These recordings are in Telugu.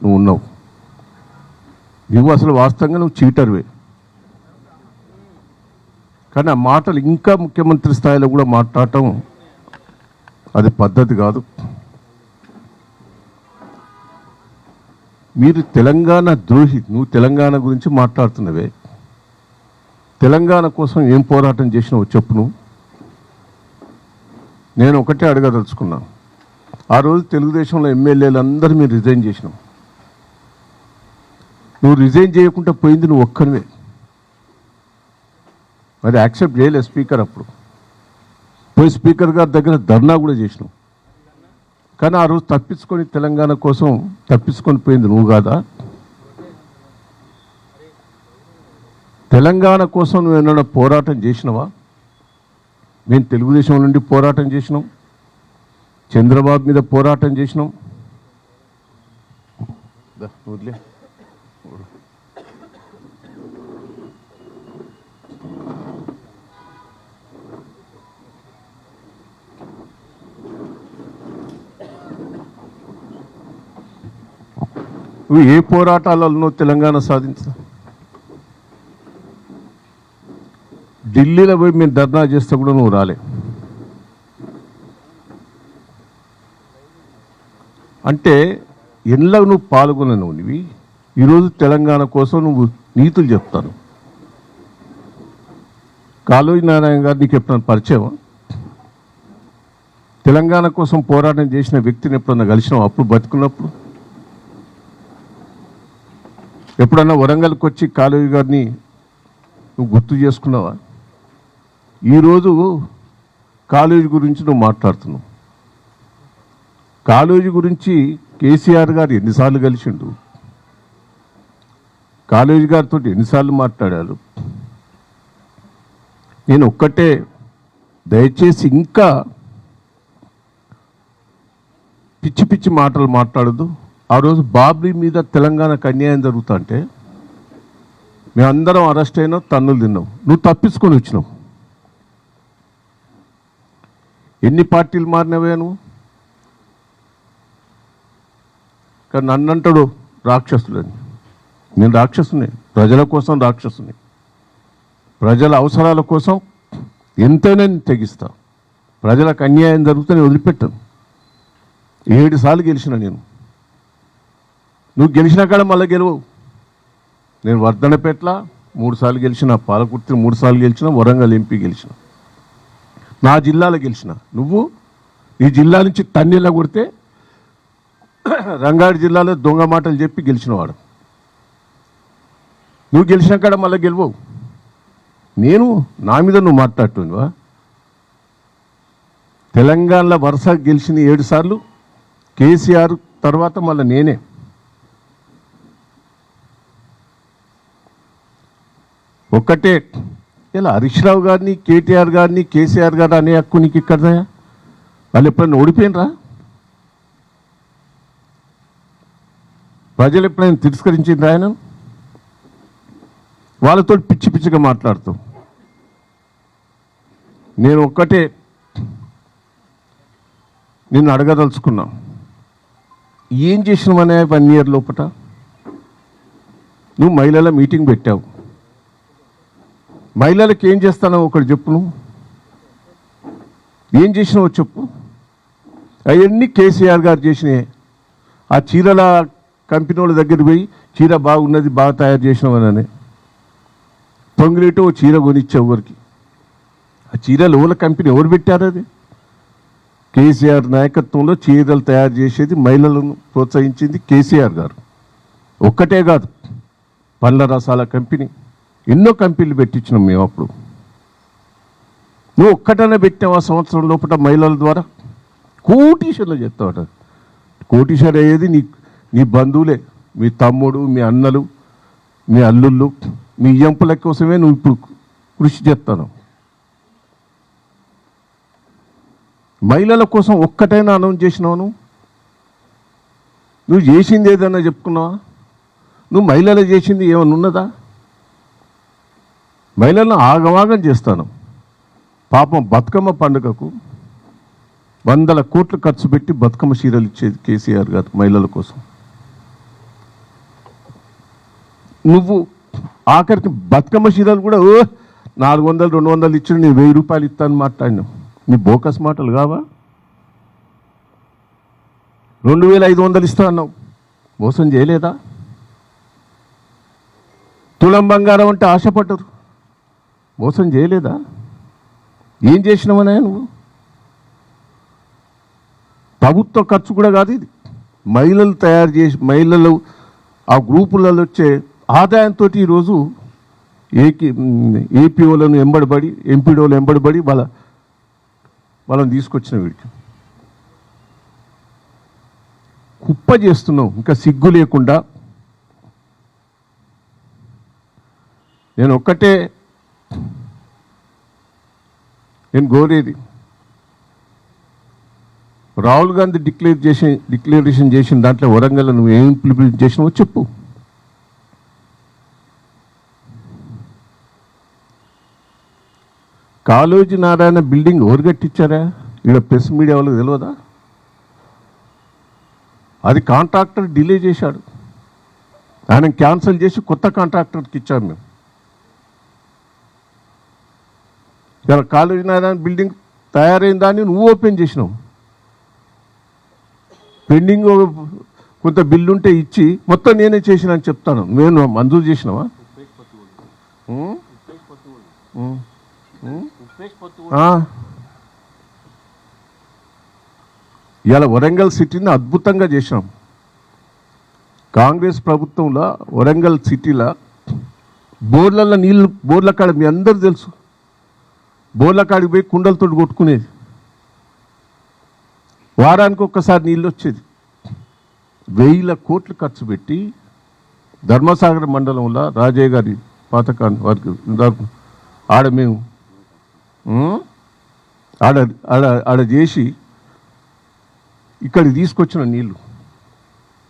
నువ్వు ఉన్నావు. నువ్వు అసలు వాస్తవంగా నువ్వు చీటర్వే. కానీ ఆ మాటలు ఇంకా ముఖ్యమంత్రి స్థాయిలో కూడా మాట్లాడటం అది పద్ధతి కాదు. మీరు తెలంగాణ ద్రోహి. నువ్వు తెలంగాణ గురించి మాట్లాడుతున్నవే. తెలంగాణ కోసం ఏం పోరాటం చేసినావు చెప్పు. నువ్వు నేను ఒకటే అడగదలుచుకున్నా. ఆ రోజు తెలుగుదేశంలో ఎమ్మెల్యేలు అందరూ మీరు రిజైన్ చేసినావు. నువ్వు రిజైన్ చేయకుండా పోయింది నువ్వు ఒక్కనివే. అది యాక్సెప్ట్ చేయలేదు స్పీకర్. అప్పుడు పోయి స్పీకర్ గారి దగ్గర ధర్నా కూడా చేసినావు. కానీ ఆ రోజు తప్పించుకొని తెలంగాణ కోసం తప్పించుకొని పోయింది నువ్వు కాదా? తెలంగాణ కోసం నువ్వు ఏమైనా పోరాటం చేసినావా? మేము తెలుగుదేశం నుండి పోరాటం చేసినాం, చంద్రబాబు మీద పోరాటం చేసినాం. నువ్వు ఏ పోరాటాలలో తెలంగాణ సాధించా? ఢిల్లీలో పోయి మేము ధర్నా చేస్తే కూడా నువ్వు రాలే. అంటే ఎన్లా నువ్వు పాల్గొనవు. నువ్వు ఈరోజు తెలంగాణ కోసం నువ్వు నీతులు చెప్తాను. కాళోజీ నారాయణ గారు నీకు ఎప్పుడన్నా పరిచయమా? తెలంగాణ కోసం పోరాటం చేసిన వ్యక్తిని ఎప్పుడన్నా కలిసినావు? అప్పుడు బతుకున్నప్పుడు ఎప్పుడన్నా వరంగల్కి వచ్చి కాళోజీ గారిని నువ్వు గుర్తు చేసుకున్నావా? ఈరోజు కాళోజీ గురించి నువ్వు మాట్లాడుతున్నావు. కాళోజీ గురించి కేసీఆర్ గారు ఎన్నిసార్లు కలిసిండు? కాళోజీ గారితో ఎన్నిసార్లు మాట్లాడారు? నేను ఒక్కటే, దయచేసి ఇంకా పిచ్చి పిచ్చి మాటలు మాట్లాడదు. ఆ రోజు బాబ్రీ మీద తెలంగాణకు అన్యాయం జరుగుతుంటే మేమందరం అరెస్ట్ అయినావు, తన్నులు తిన్నావు. నువ్వు తప్పించుకొని వచ్చినావు. ఎన్ని పార్టీలు మారినవే నువ్వు? కానీ నన్నంటాడు రాక్షసులని. నేను రాక్షసుని, ప్రజల కోసం రాక్షసుని. ప్రజల అవసరాల కోసం ఎంతైనా నేను తెగిస్తా. ప్రజలకు అన్యాయం జరిగితే నేను వదిలిపెట్టాను. 7 సార్లు గెలిచిన నేను. నువ్వు గెలిచిన కాడ మళ్ళీ గెలవవు. నేను వర్ధనపేట్ల 3 సార్లు గెలిచిన, పాలకుర్తి 3 సార్లు గెలిచిన, వరంగల్ ఎంపీ గెలిచిన, నా జిల్లాలో గెలిచిన. నువ్వు ఈ జిల్లా నుంచి తన్నీళ్ళ కొడితే రంగారెడ్డి జిల్లాలో దొంగ మాటలు చెప్పి గెలిచినవాడు. నువ్వు గెలిచిన కాడ మళ్ళీ గెలవవు. నేను నా మీద నువ్వు మాట్లాడుతున్నావా? తెలంగాణలో వరుస గెలిచిన 7 సార్లు కేసీఆర్ తర్వాత మళ్ళీ నేనే. ఒక్కటే, ఇలా హరీష్ రావు గారిని, కేటీఆర్ గారిని, కేసీఆర్ గారు అనే హక్కు నీకు ఇక్కడదా? వాళ్ళు ఎప్పుడైనా ఓడిపోయినరా? ప్రజలు ఎప్పుడైనా తిరస్కరించిండ్రా? ఆయన వాళ్ళతో పిచ్చి పిచ్చిగా మాట్లాడుతావు. నేను ఒక్కటే నిన్ను అడగదలుచుకున్నా. ఏం చేసినావనే 1 ఇయర్ లోపట? నువ్వు మహిళల మీటింగ్ పెట్టావు. మహిళలకు ఏం చేస్తానో ఒకటి చెప్పు. నువ్వు ఏం చేసినావో చెప్పు. అవన్నీ కేసీఆర్ గారు చేసినాయి. ఆ చీరల కంపెనీ వాళ్ళ దగ్గర పోయి చీర బాగున్నది, బాగా తయారు చేసినావని పొంగిలేటో చీర కొనిచ్చావు ఎవరికి? ఆ చీరలు ఎవరి కంపెనీ ఎవరు పెట్టారు? అది కేసీఆర్ నాయకత్వంలో చీరలు తయారు చేసేది, మహిళలను ప్రోత్సహించింది కేసీఆర్ గారు. ఒక్కటే కాదు, పండ్ల రసాల కంపెనీ, ఎన్నో కంపెనీలు పెట్టించినాం మేము. అప్పుడు నువ్వు ఒక్కటనే పెట్టావు. ఆ సంవత్సరం లోపల మహిళల ద్వారా కోటీశ్వర్లు చెప్తావట. కోటీశ్వర్ అయ్యేది నీ బంధువులే, మీ తమ్ముడు, మీ అన్నలు, మీ అల్లుళ్ళు, మీ ఎంపుల కోసమే నువ్వు ఇప్పుడు కృషి చేస్తాను. మహిళల కోసం ఒక్కటైనా అనౌన్స్ చేసినావు? నువ్వు చేసింది ఏదన్నా చెప్పుకున్నావా? నువ్వు మహిళలు చేసింది ఏమన్నా ఉన్నదా? మహిళలను ఆగమాగం చేస్తాను. పాపం బతుకమ్మ పండుగకు 100 కోట్లు ఖర్చు పెట్టి బతుకమ్మ చీరలు ఇచ్చేది కేసీఆర్ గారు మహిళల కోసం. నువ్వు ఆఖరికి బతుకమ్మ చీరలు కూడా 400 200 ఇచ్చిన నేను 1000 రూపాయలు ఇస్తాను మాట్లాడినావు. నీ బోకస్ మాటలు కావా? 2500 ఇస్తా అన్నావు, మోసం చేయలేదా? తులం బంగారం అంటే ఆశపడ్డరు, మోసం చేయలేదా? ఏం చేసినావనే నువ్వు? ప్రభుత్వ ఖర్చు కూడా కాదు ఇది, మహిళలు తయారు చేసి మహిళలు ఆ గ్రూపులలో వచ్చే ఆదాయంతో ఈరోజు ఏపీఓలను ఎంబడబడి ఎంపీడోలు ఎంబడబడి వాళ్ళని తీసుకొచ్చిన వీడికి కుప్ప చేస్తున్నావు. ఇంకా సిగ్గు లేకుండా నేను కోరేది, రాహుల్ గాంధీ డిక్లరేషన్ చేసిన దాంట్లో వరంగల్ నువ్వు ఏం ఇంప్లిమెంట్ చేసినావో చెప్పు. కాళోజీ నారాయణ బిల్డింగ్ ఎవరు కట్టించారా? ఇక్కడ ప్రెస్ మీడియా వాళ్ళకి తెలియదా? అది కాంట్రాక్టర్ డిలే చేశాడు, ఆయన క్యాన్సిల్ చేసి కొత్త కాంట్రాక్టర్కి ఇచ్చాము మేము. ఇలా కాళోజీ నారాయణ బిల్డింగ్ తయారైన దాన్ని నువ్వు ఓపెన్ చేసినావు. పెండింగ్ కొంత బిల్లు ఉంటే ఇచ్చి మొత్తం నేనే చేసిన అని చెప్తాను. నేను మంజూరు చేసినావా? ఇలా వరంగల్ సిటీని అద్భుతంగా చేసినాం. కాంగ్రెస్ ప్రభుత్వంలో వరంగల్ సిటీలో బోర్లలో నీళ్ళు, బోర్ల కాడ మీ అందరూ తెలుసు, బోర్ల కాడికి పోయి కుండలతో కొట్టుకునేది, వారానికి ఒక్కసారి నీళ్ళు వచ్చేది. 1000 కోట్లు ఖర్చు పెట్టి ధర్మసాగర్ మండలంలో రాజయ్య గారి పాతకాన్ని వారికి ఆడ మేము ఆడ చేసి ఇక్కడికి తీసుకొచ్చిన నీళ్ళు.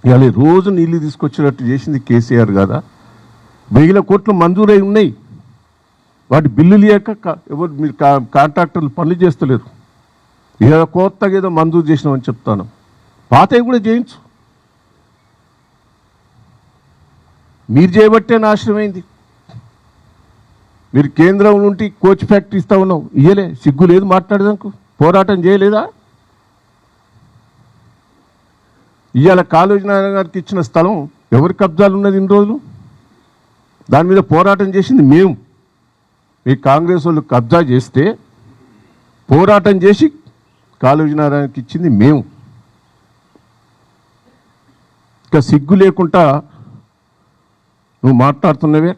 ఇవాళ రోజు నీళ్ళు తీసుకొచ్చినట్టు చేసింది కేసీఆర్ కదా. 1000 కోట్లు మంజూరై ఉన్నాయి, వాటి బిల్లు లేక ఎవరు మీరు కాంట్రాక్టర్లు పనులు చేస్తలేరు. ఏదో కొత్తగా ఏదో మంజూరు చేసినామని చెప్తాను, పాతవి కూడా చేయించు. మీరు చేయబట్టే నాశనమైంది. మీరు కేంద్రం నుండి కోచ్ ఫ్యాక్టరీ ఇస్తా ఉన్నావు, ఇయ్యలే, సిగ్గు లేదు మాట్లాడేదానికి, పోరాటం చేయలేదా? ఇవాళ కాళోజీ నారాయణ గారికి ఇచ్చిన స్థలం ఎవరి కబ్జాలు ఉన్నది ఇన్ని రోజులు? దాని మీద పోరాటం చేసింది మేము. మీ కాంగ్రెస్ వాళ్ళు కబ్జా చేస్తే పోరాటం చేసి కాళోజీ నారాయణకి ఇచ్చింది మేము. ఇంకా సిగ్గు లేకుండా నువ్వు మాట్లాడుతున్నవే.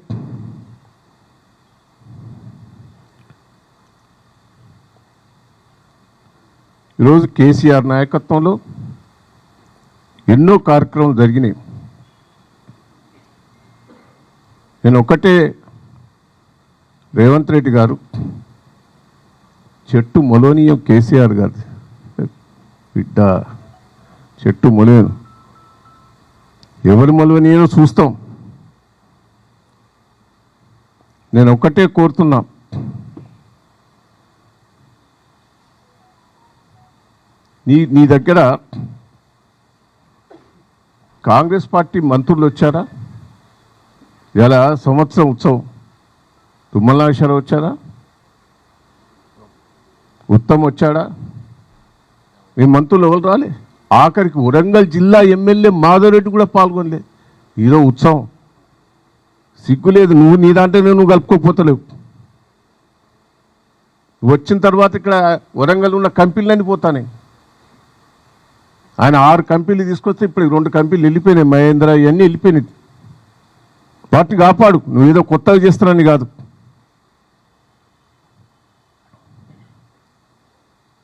ఈరోజు కేసీఆర్ నాయకత్వంలో ఎన్నో కార్యక్రమాలు జరిగినాయి. నేను రేవంత్ రెడ్డి గారు చెట్టు మొలోనియం కేసీఆర్ గారు బిడ్డ, చెట్టు మొలేను, ఎవరు మొలవనియో చూస్తాం. నేను కోరుతున్నా, నీ దగ్గర కాంగ్రెస్ పార్టీ మంత్రులు వచ్చారా? ఇలా సంవత్సరం ఉత్సవం తుమ్మల నాగేశ్వరరావు వచ్చారా? ఉత్తమ్ వచ్చాడా? మీ మంత్రులు ఎవరు రాలే? ఆఖరికి వరంగల్ జిల్లా ఎమ్మెల్యే మాధవరెడ్డి కూడా పాల్గొనలే. ఈరోజు ఉత్సవం, సిగ్గులేదు. నీ దాంట్లో నువ్వు కలుపుకోకపోతలేవు. వచ్చిన తర్వాత ఇక్కడ వరంగల్ ఉన్న కంపెనీలన్నీ పోతానే. ఆయన 6 కంపెనీలు తీసుకొస్తే ఇప్పుడు 2 కంపెనీలు వెళ్ళిపోయినాయి, మహేంద్ర ఇవన్నీ వెళ్ళిపోయినాయి. వాటిని కాపాడు, నువ్వు ఏదో కొత్తగా చేస్తున్నాని కాదు.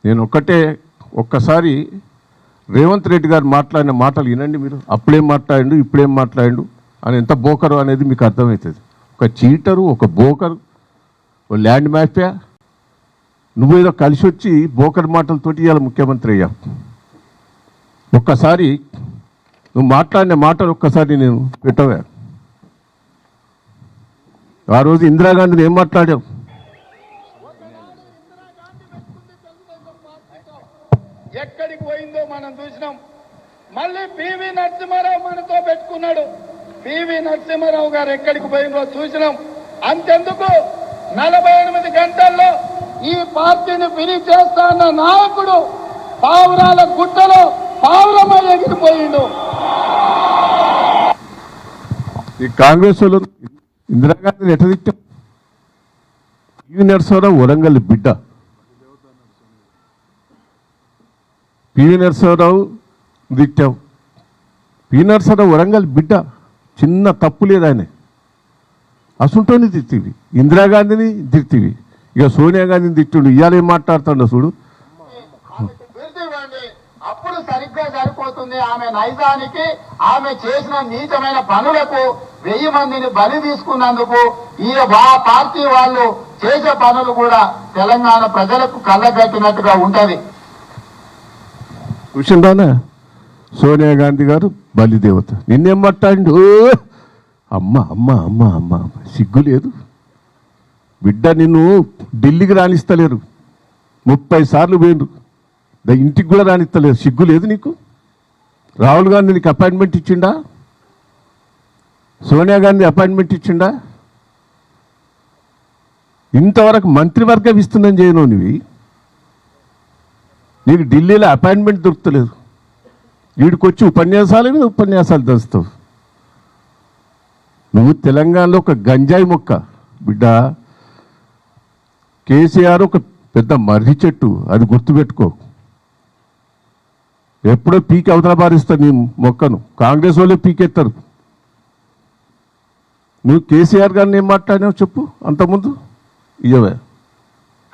నేను ఒక్కసారి రేవంత్ రెడ్డి గారు మాట్లాడిన మాటలు వినండి మీరు. అప్పుడేం మాట్లాడిండు, ఇప్పుడేం మాట్లాడిండు అని, ఎంత బోకరు అనేది మీకు అర్థమవుతుంది. ఒక చీటరు, ఒక బోకరు, ఒక ల్యాండ్ మాఫియా, నువ్వేదో కలిసి వచ్చి బోకర్ మాటలతోటి ఇవాళ ముఖ్యమంత్రి అయ్యా. ఒక్కసారి నువ్వు మాట్లాడిన మాటలు ఒక్కసారి నేను పెట్టవా? ఆ రోజు ఇందిరాగాంధీని ఏం మాట్లాడావు? ఎక్కడికి పోయిందో మనం చూసినాం. మళ్ళీ పివి నరసింహారావు మనతో పెట్టుకున్నాడు. పివి నరసింహారావు గారు ఎక్కడికి పోయినో చూసినాం. అంతెందుకు 48 గంటల్లో ఈ పార్టీని విని చేస్తా అన్న నాయకుడు పావురాల గుట్టలో పావురమై ఎగిరిపోయిండు. ఈ కాంగ్రెస్ వాళ్ళు ఇందిరాగాంధీని ఎట్లా తిట్టాం? పివి నరసింహారావు వరంగల్ బిడ్డ. పివి నరసింహారావు తిట్టాం. పివి నరసింహారావు వరంగల్ బిడ్డ. చిన్న తప్పు లేదు ఆయన. అసుంటోని తిట్టివి. ఇందిరాగాంధీని తిట్టివి. ఇక సోనియా గాంధీని తిట్టిండు. ఇవాళ ఏం మాట్లాడుతుండో చూడు. అప్పుడు సరిగ్గా సరిపోతుంది. ఆమె నైజానికి, ఆమె చేసిన నీచమైన పనులకు 1000 మందిని బలి తీసుకున్నందుకు ఈ పార్టీ వాళ్ళు చేసే పనులు కూడా తెలంగాణ ప్రజలకు కళ్ళగట్టినట్టుగా ఉంటది. చూసిందానా సోనియా గాంధీ గారు బలిదేవత. నిన్నేం మాట్లాడి అమ్మ అమ్మ అమ్మ అమ్మ సిగ్గు లేదు బిడ్డ. నిన్ను ఢిల్లీకి రాణిస్తలేరు. 30 సార్లు పోయిండ్రు. ఇంటికి కూడా రానిస్తలేరు. సిగ్గు లేదు నీకు? రాహుల్ గాంధీ నీకు అపాయింట్మెంట్ ఇచ్చిండా? సోనియా గాంధీ అపాయింట్మెంట్ ఇచ్చిండా? ఇంతవరకు మంత్రివర్గం ఇస్తుందని చేయను నువ్వు. నీకు ఢిల్లీలో అపాయింట్మెంట్ దొరుకుతలేదు. వీడికి వచ్చి ఉపన్యాసాల మీద ఉపన్యాసాలు దంచుతావు. నువ్వు తెలంగాణలో ఒక గంజాయి మొక్క బిడ్డ. కేసీఆర్ ఒక పెద్ద మర్రి చెట్టు, అది గుర్తుపెట్టుకో. ఎప్పుడో పీకి అవతల పారిస్తారు నీ మొక్కను. కాంగ్రెస్ వాళ్ళే పీకెత్తారు. నువ్వు కేసీఆర్ గారిని ఏం మాట్లాడినావు చెప్పు అంతకుముందు. ఇయ్యవే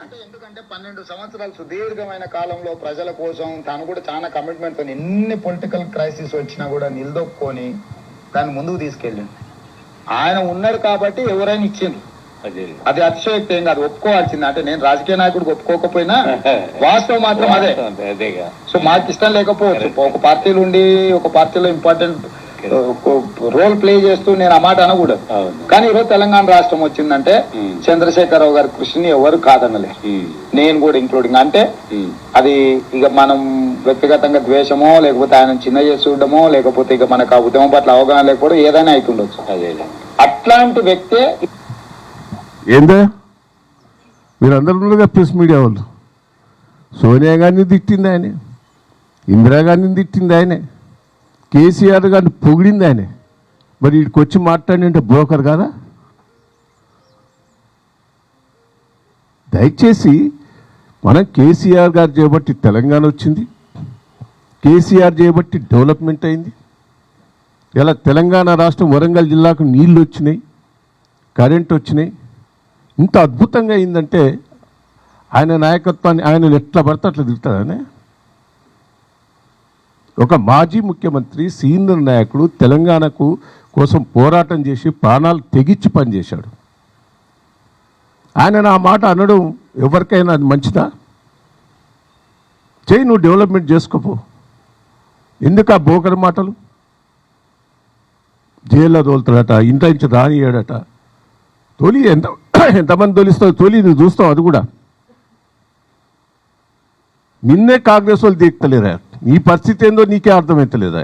అంటే ఎందుకంటే 12 సంవత్సరాలు సుదీర్ఘమైన కాలంలో ప్రజల కోసం తాను కూడా చాలా కమిట్మెంట్తో ఎన్ని పొలిటికల్ క్రైసిస్ వచ్చినా కూడా నిలదొక్కుని దాన్ని ముందుకు తీసుకెళ్ళింది. ఆయన ఉన్నారు కాబట్టి ఎవరైనా ఇచ్చింది. అది అతిశయోక్తి ఏం కాదు, ఒప్పుకోవాల్సింది. అంటే నేను రాజకీయ నాయకుడికి ఒప్పుకోకపోయినా వాస్తవం మాత్రం అదే. సో మాకు ఇష్టం లేకపోవచ్చు, ఒక పార్టీలు ఉండి ఒక పార్టీలో ఇంపార్టెంట్ రోల్ ప్లే చేస్తూ నేను ఆ మాట అనకూడదు. కానీ ఈరోజు తెలంగాణ రాష్ట్రం వచ్చిందంటే చంద్రశేఖరరావు గారి కృషిని ఎవరు కాదనలే, నేను కూడా ఇంక్లూడింగ్. అంటే అది ఇక మనం వ్యక్తిగతంగా ద్వేషమో లేకపోతే ఆయన చిన్న చేసి చూడడమో లేకపోతే ఇక మనకు ఆ ఉద్యమం పట్ల అవగాహన లేకపోవడం ఏదైనా అవుతుండొచ్చు. అట్లాంటి వ్యక్తే ఏందా మీరందరూ ప్రెస్ మీడియా వాళ్ళు. సోనియా గాంధీని తిట్టింది ఆయనే, ఇందిరాగాంధీని తిట్టింది ఆయనే, కేసీఆర్ గారిని పొగిడింది ఆయనే. మరి వీడికి వచ్చి మాట్లాడినంటే బ్రోకర్ కాదా? దయచేసి మనం కేసీఆర్ గారు చేయబట్టి తెలంగాణ వచ్చింది, కేసీఆర్ చేయబట్టి డెవలప్మెంట్ అయింది. ఇలా తెలంగాణ రాష్ట్రం వరంగల్ జిల్లాకు నీళ్ళు వచ్చినాయి, కరెంట్ వచ్చినాయి. ఇంత అద్భుతంగా అయిందంటే ఆయన నాయకత్వాన్ని ఆయన ఎట్లా పడితే అట్లా తిడతాడనే. ఒక మాజీ ముఖ్యమంత్రి, సీనియర్ నాయకుడు, తెలంగాణకు కోసం పోరాటం చేసి ప్రాణాలు తెగించి పనిచేశాడు. ఆయన నా మాట అనడం ఎవరికైనా అది మంచిదా? చేయి, నువ్వు డెవలప్మెంట్ చేసుకోపో. ఎందుకు ఆ బోకర్ మాటలు? జైల్లో తోలుతాడట, ఇంట నుంచి రానియాడట. తోలి ఎంతమంది తోలిస్తావు? తోలి నువ్వు చూస్తావు. అది కూడా నిన్నే కాంగ్రెస్ వాళ్ళు తీర్తలేరా? నీ పరిస్థితి ఏందో నీకే అర్థమవుతలేదా?